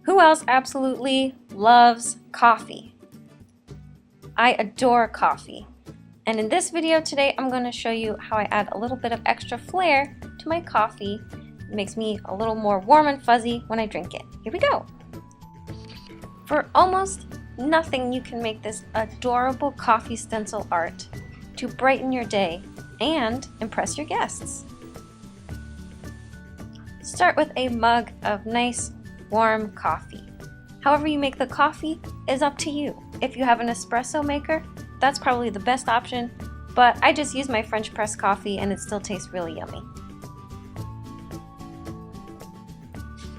Who else absolutely loves coffee? I adore coffee. And in this video today, I'm going to show you how I add a little bit of extra flair to my coffee. It makes me a little more warm and fuzzy when I drink it. Here we go. For almost nothing, you can make this adorable coffee stencil art to brighten your day and impress your guests. Start with a mug of nice warm coffee. However you make the coffee is up to you. If you have an espresso maker, that's probably the best option, but I just use my French press coffee and it still tastes really yummy.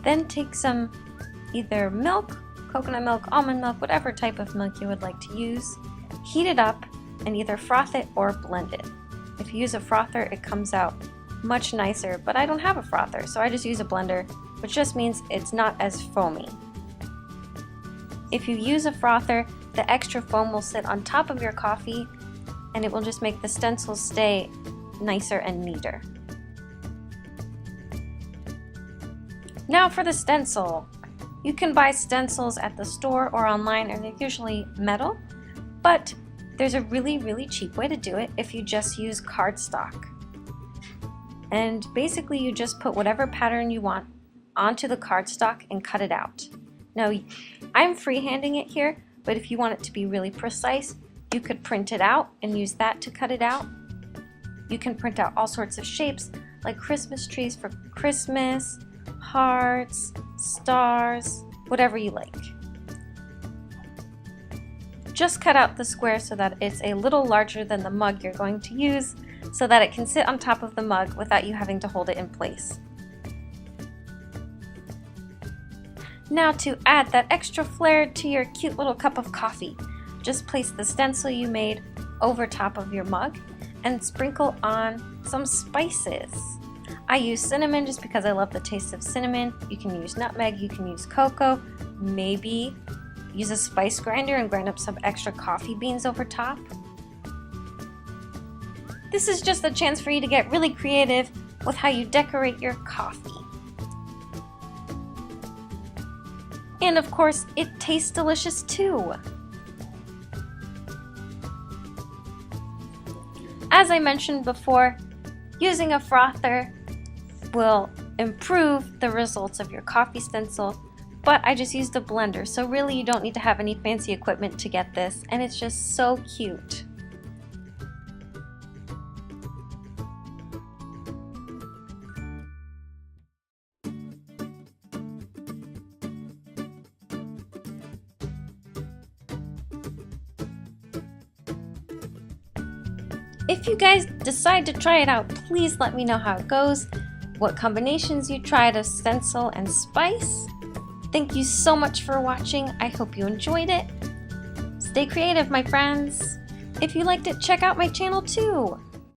Then take some either milk, coconut milk, almond milk, whatever type of milk you would like to use. Heat it up and either froth it or blend it. If you use a frother, it comes out much nicer, but I don't have a frother, so I just use a blender, which just means it's not as foamy. If you use a frother, the extra foam will sit on top of your coffee and it will just make the stencils stay nicer and neater. Now for the stencil. You can buy stencils at the store or online, and they're usually metal, but there's a really cheap way to do it if you just use cardstock. And basically you just put whatever pattern you want onto the cardstock and cut it out. Now I'm freehanding it here, but if you want it to be really precise, you could print it out and use that to cut it out. You can print out all sorts of shapes like Christmas trees for Christmas, hearts, stars, whatever you like. Just cut out the square so that it's a little larger than the mug you're going to use, so that it can sit on top of the mug without you having to hold it in place. Now to add that extra flair to your cute little cup of coffee, just place the stencil you made over top of your mug and sprinkle on some spices. I use cinnamon just because I love the taste of cinnamon. You can use nutmeg, you can use cocoa, maybe use a spice grinder and grind up some extra coffee beans over top. This is just a chance for you to get really creative with how you decorate your coffee. And of course, it tastes delicious too. As I mentioned before, using a frother will improve the results of your coffee stencil, but I just used a blender, so really you don't need to have any fancy equipment to get this, and it's just so cute. If you guys decide to try it out, please let me know how it goes, what combinations you tried of stencil and spice. Thank you so much for watching. I hope you enjoyed it. Stay creative, my friends. If you liked it, check out my channel too.